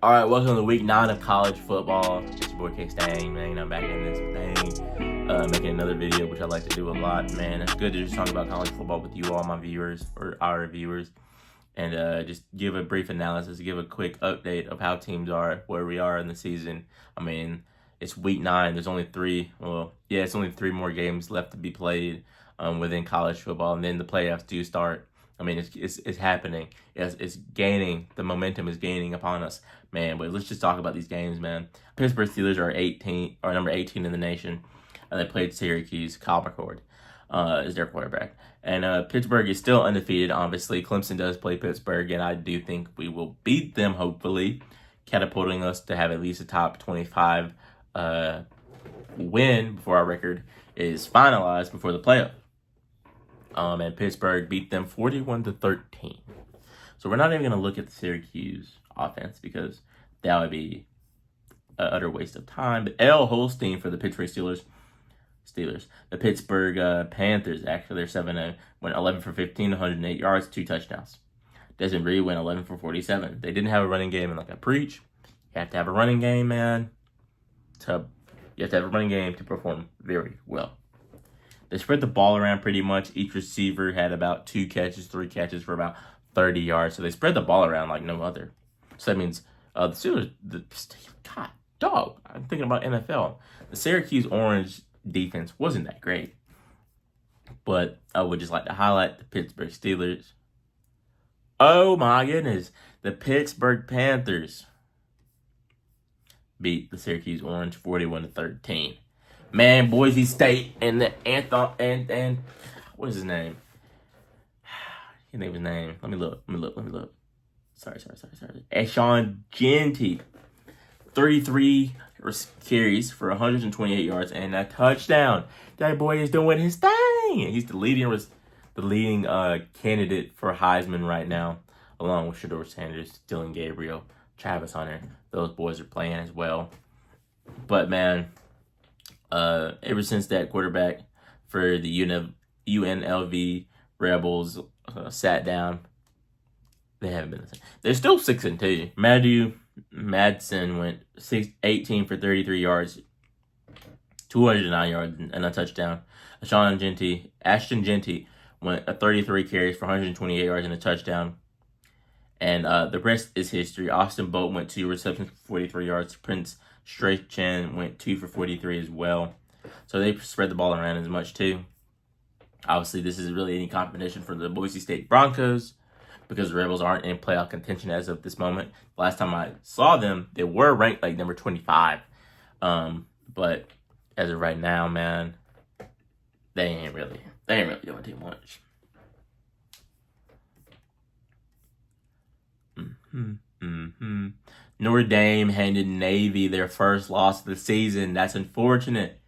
All right, welcome to week 9 of college football. It's your boy K-Stang, man. I'm back in this thing, making another video, which I like to do a lot, man. It's good to just talk about college football with you all, my viewers, or our viewers, and just give a brief analysis, give a quick update of how teams are, where we are in the season. I mean, it's week 9. There's only it's only 3 more games left to be played within college football, and then the playoffs do start. I mean, it's happening. It's gaining. The momentum is gaining upon us, man. But let's just talk about these games, man. Pittsburgh Steelers are number 18 in the nation. They played Syracuse. Kyle McCord is their quarterback, and Pittsburgh is still undefeated. Obviously, Clemson does play Pittsburgh, and I do think we will beat them. Hopefully, catapulting us to have at least a top 25 win before our record is finalized before the playoff. And Pittsburgh beat them 41-13. So we're not even going to look at the Syracuse offense because that would be an utter waste of time. But L. Holstein for the Pittsburgh Steelers. The Pittsburgh Panthers, actually, they're 7-0, went 11 for 15, 108 yards, 2 touchdowns. Desmond Reed went 11 for 47. They didn't have a running game, and like I preach, you have to have a running game, man. You have to have a running game to perform very well. They spread the ball around pretty much. Each receiver had about 3 catches for about 30 yards. So they spread the ball around like no other. So that means the Steelers, God, dog, I'm thinking about NFL. The Syracuse Orange defense wasn't that great. But I would just like to highlight the Pittsburgh Steelers. Oh my goodness. The Pittsburgh Panthers beat the Syracuse Orange 41-13. Man, Boise State and the and what is his name? His name. Let me look. Sorry. Sean Genty. 33 carries for 128 yards and a touchdown. That boy is doing his thing. He's the leading candidate for Heisman right now, along with Shedeur Sanders, Dylan Gabriel, Travis Hunter. Those boys are playing as well. But man, ever since that quarterback for the UNLV Rebels sat down, they haven't been the same. They're still 6-2. Matthew Madsen went 18 for 33 yards, 209 yards, and a touchdown. Ashton Genty went 33 carries for 128 yards and a touchdown. And the rest is history. Austin Bolt went 2 receptions for 43 yards. Prince Strachan went 2 for 43 as well. So they spread the ball around as much too. Obviously, this isn't really any competition for the Boise State Broncos because the Rebels aren't in playoff contention as of this moment. Last time I saw them, they were ranked like number 25. But as of right now, man, they ain't really doing too much. Notre Dame handed Navy their first loss of the season. That's unfortunate.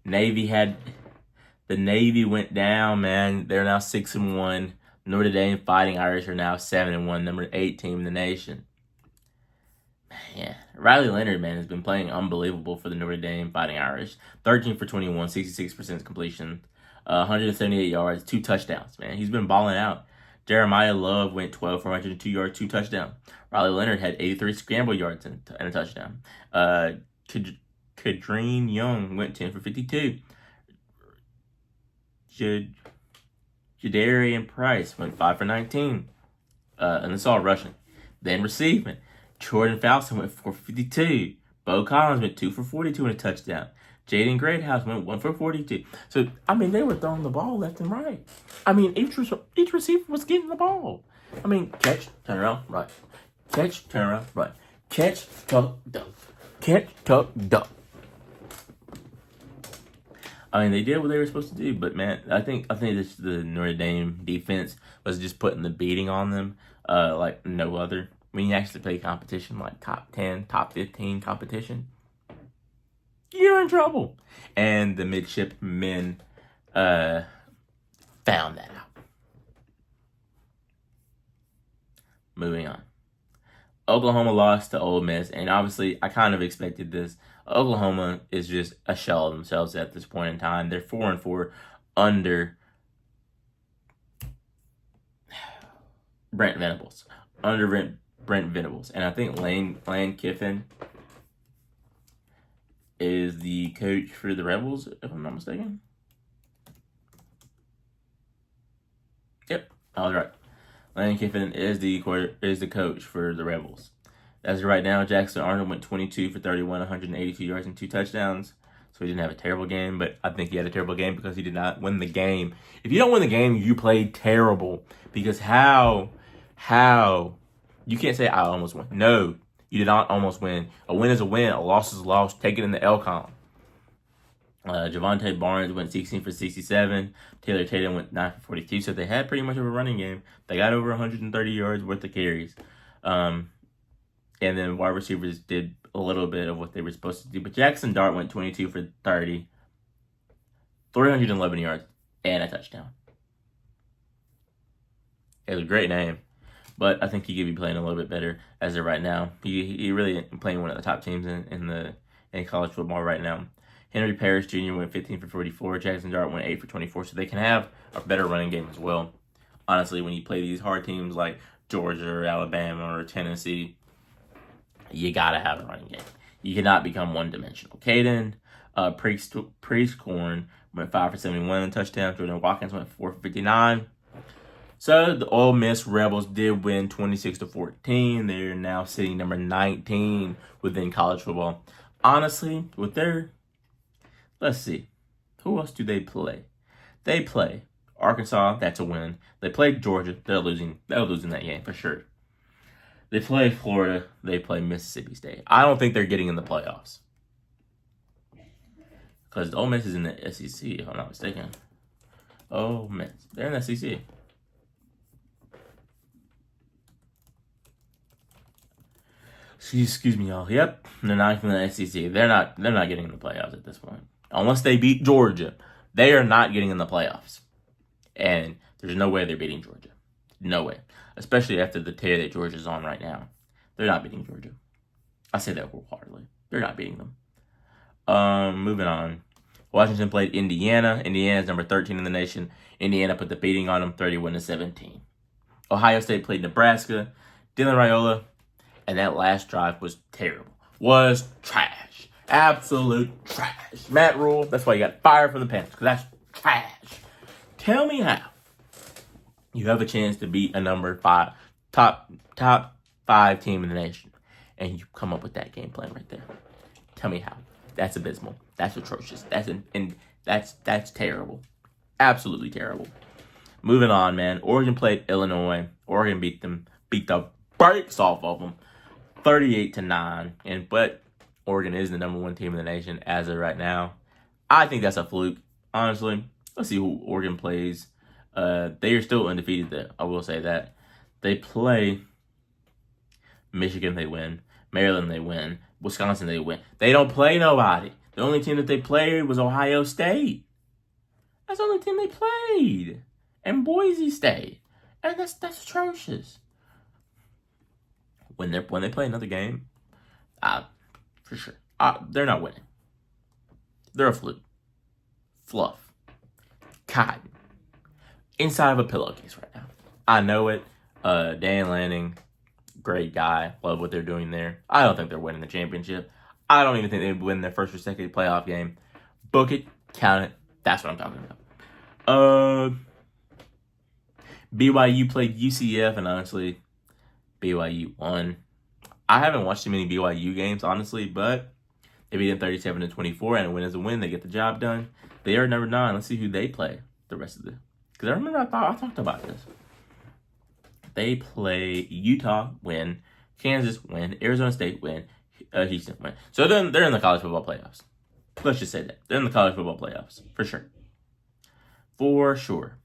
The Navy went down, man. They're now 6-1. Notre Dame Fighting Irish are now 7-1, number 8 team in the nation. Man, Riley Leonard, man, has been playing unbelievable for the Notre Dame Fighting Irish. 13 for 21, 66% completion, 178 yards, 2 touchdowns, man. He's been balling out. Jeremiah Love went 12 for 102 yards, 2 touchdowns. Riley Leonard had 83 scramble yards and a touchdown. Kadreen Young went 10 for 52. Jadarian Price went 5 for 19. And it's all rushing. Then receiving. Jordan Fowson went 4 for 52. Bo Collins went 2 for 42 and a touchdown. Jaden Greathouse went 1 for 42. So, I mean, they were throwing the ball left and right. I mean, each receiver was getting the ball. I mean, catch, turn around, right. Catch, turn around, right. Catch, tuck, duck. Catch, tuck, duck. I mean, they did what they were supposed to do, but man, I think the Notre Dame defense was just putting the beating on them, like no other. When you actually play competition, like top 10, top 15 competition, you're in trouble. And the midshipmen found that out. Moving on. Oklahoma lost to Ole Miss, and obviously I kind of expected this. Oklahoma is just a shell of themselves at this point in time. They're 4-4 under Brent Venables. Under Brent Venables. And I think Lane Kiffin is the coach for the Rebels, if I'm not mistaken. Yep, I was right. Lane Kiffin is the coach for the Rebels. As of right now, Jackson Arnold went 22 for 31, 182 yards and 2 touchdowns. So he didn't have a terrible game, but I think he had a terrible game because he did not win the game. If you don't win the game, you played terrible. Because how you can't say I almost won. No, you did not almost win. A win is a win. A loss is a loss. Take it in the L column. Javonte Barnes went 16 for 67. Taylor Tatum went 9 for 42. So they had pretty much of a running game. They got over 130 yards worth of carries. And then wide receivers did a little bit of what they were supposed to do. But Jackson Dart went 22 for 30. 311 yards and a touchdown. It was a great name. But I think he could be playing a little bit better as of right now. He really isn't playing one of the top teams in college football right now. Henry Parrish Jr. went 15 for 44. Jackson Dart went 8 for 24. So they can have a better running game as well. Honestly, when you play these hard teams like Georgia or Alabama or Tennessee, you got to have a running game. You cannot become one-dimensional. Caden Priestcorn went 5 for 71 and a touchdown. Jordan Watkins went 4 for 59. So the Ole Miss Rebels did win 26-14. They're now sitting number 19 within college football. Honestly, let's see. Who else do they play? They play Arkansas. That's a win. They play Georgia. They're losing that game for sure. They play Florida. They play Mississippi State. I don't think they're getting in the playoffs. Because Ole Miss is in the SEC, if I'm not mistaken. Ole Miss. They're in the SEC. Excuse me, y'all. Yep, they're not in the SEC. They're not getting in the playoffs at this point. Unless they beat Georgia. They are not getting in the playoffs. And there's no way they're beating Georgia. No way. Especially after the tear that Georgia's on right now. They're not beating Georgia. I say that wholeheartedly. They're not beating them. Moving on. Washington played Indiana. Indiana's number 13 in the nation. Indiana put the beating on them 31-17. Ohio State played Nebraska. Dylan Raiola. And that last drive was terrible. Was trash. Absolute trash. Matt Rule, that's why you got fired from the Panthers. Because that's trash. Tell me how you have a chance to beat a number 5, top 5 team in the nation, and you come up with that game plan right there. Tell me how. That's abysmal. That's atrocious. That's terrible. Absolutely terrible. Moving on, man. Oregon played Illinois. Oregon beat the brakes off of them, 38-9. But Oregon is the number 1 team in the nation as of right now. I think that's a fluke, honestly. Let's see who Oregon plays. They are still undefeated, though. I will say that. They play Michigan, they win. Maryland, they win. Wisconsin, they win. They don't play nobody. The only team that they played was Ohio State. That's the only team they played. And Boise State. And that's atrocious. When they play another game, for sure, they're not winning. They're a fluke. Fluff. Cotton. Inside of a pillowcase right now. I know it. Dan Lanning, great guy. Love what they're doing there. I don't think they're winning the championship. I don't even think they win their first or second playoff game. Book it. Count it. That's what I'm talking about. BYU played UCF, and honestly, BYU won. I haven't watched too many BYU games, honestly, but they beat them 37-24, and a win is a win. They get the job done. They are number 9. Let's see who they play the rest of the... Because I remember I talked about this. They play Utah, win. Kansas, win. Arizona State, win. Houston, win. So then they're in the college football playoffs. Let's just say that. They're in the college football playoffs. For sure. For sure.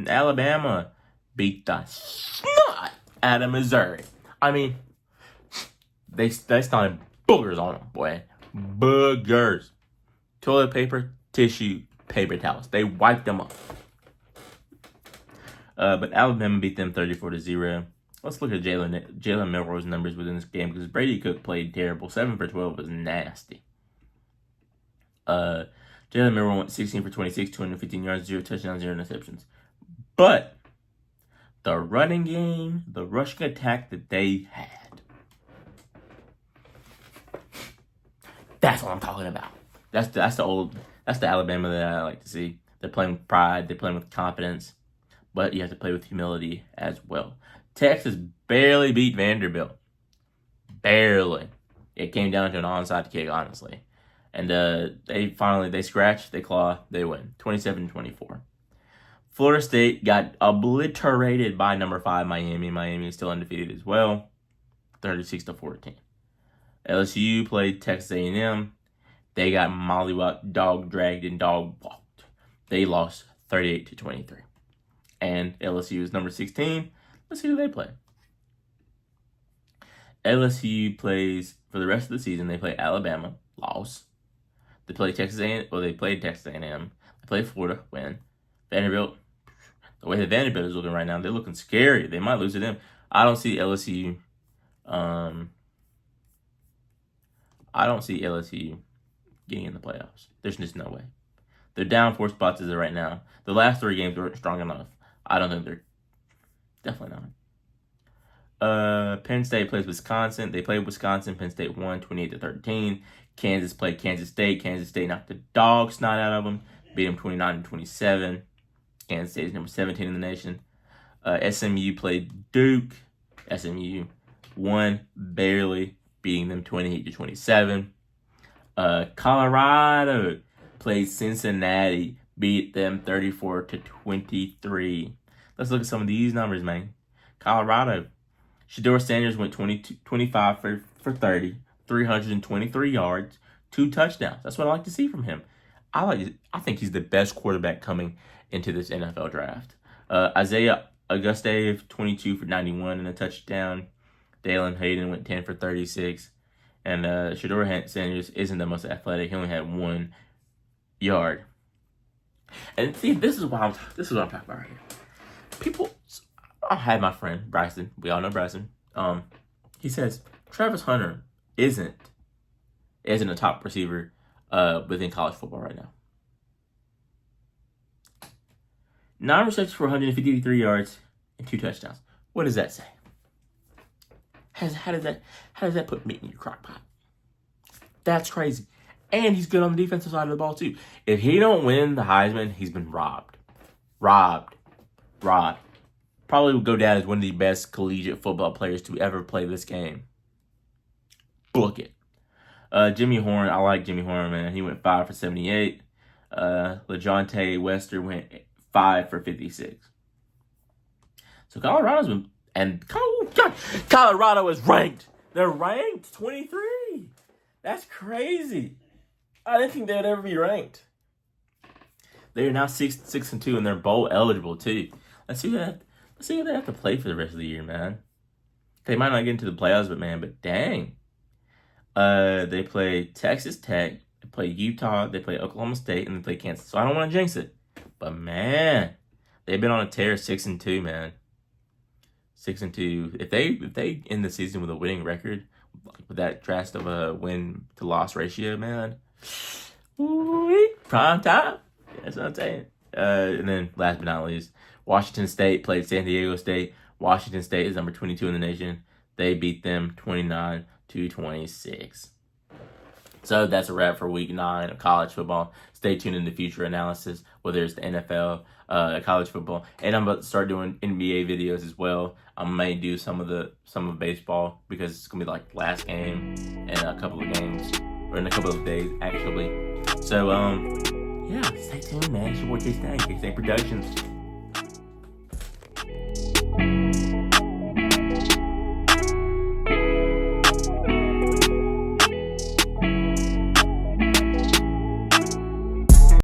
Alabama beat the snot out of Missouri. I mean, they started boogers on them, boy. Boogers. Toilet paper, tissue, paper towels. They wiped them up. But Alabama beat them 34-0. Let's look at Jalen Milroe's numbers within this game because Brady Cook played terrible. 7 for 12 was nasty. Jalen Milroe went 16 for 26, 215 yards, 0 touchdowns, 0 interceptions. But the running game, the rushing attack that they had. That's what I'm talking about. That's the Alabama that I like to see. They're playing with pride. They're playing with confidence. But you have to play with humility as well. Texas barely beat Vanderbilt. Barely. It came down to an onside kick, honestly. And they scratch, they claw, they win. 27-24. Florida State got obliterated by number 5 Miami. Miami is still undefeated as well. 36-14. LSU played Texas A&M. They got mollywopped, dog dragged, and dog walked. They lost 38-23. And LSU is number 16. Let's see who they play. LSU plays for the rest of the season. They play Alabama, loss. They play Texas A&M. Well, they played Texas A&M. They play Florida, win. Vanderbilt. The way that Vanderbilt is looking right now, they're looking scary. They might lose to them. I don't see LSU. I don't see LSU getting in the playoffs. There's just no way. They're down 4 spots as of right now. The last 3 games weren't strong enough. I don't think they're. Definitely not. Penn State plays Wisconsin. They played Wisconsin. Penn State won 28-13. Kansas played Kansas State. Kansas State knocked the dog snot out of them. Beat them 29-27. Kansas State is number 17 in the nation. SMU played Duke. SMU won barely, beating them 28-27. Colorado played Cincinnati, beat them 34-23. Let's look at some of these numbers, man. Colorado, Shedeur Sanders went 25 for 30, 323 yards, 2 touchdowns. That's what I like to see from him. I think he's the best quarterback coming into this NFL draft. Isaiah Auguste, 22 for 91 and a touchdown. Dalen Hayden went 10 for 36. And Shedeur Sanders isn't the most athletic. He only had 1 yard. And see, this is what I'm talking about right here. I had my friend Bryson. We all know Bryson. He says Travis Hunter isn't a top receiver within college football right now. 9 receptions for 153 yards and 2 touchdowns. What does that say? How does that put meat in your crock pot? That's crazy. And he's good on the defensive side of the ball too. If he don't win the Heisman, he's been robbed. Probably will go down as one of the best collegiate football players to ever play this game. Book it. Jimmy Horn, I like Jimmy Horn, man. He went 5 for 78. LaJohntay Wester went 5 for 56. So Colorado's been, and Colorado is ranked. They're ranked 23. That's crazy. I didn't think they would ever be ranked. They are now 6-2, and they're bowl eligible too. Let's see who they have to play for the rest of the year, man. They might not get into the playoffs, but dang. They play Texas Tech, they play Utah, they play Oklahoma State, and they play Kansas. So I don't want to jinx it, but man, they've been on a tear, 6-2, man. 6-2. If they end the season with a winning record, with that drastic of a win to loss ratio, man, prime time. That's what I'm saying. And then last but not least, Washington State played San Diego State. Washington State is number 22 in the nation. They beat them 29-26. So that's a wrap for week 9 of college football. Stay tuned in the future analysis, whether it's the NFL, college football, and I'm about to start doing NBA videos as well. I may do some of baseball because it's gonna be like last game in a couple of games, or in a couple of days actually. So yeah, stay tuned, man. It's your boy K-Stang, K-Stang Productions.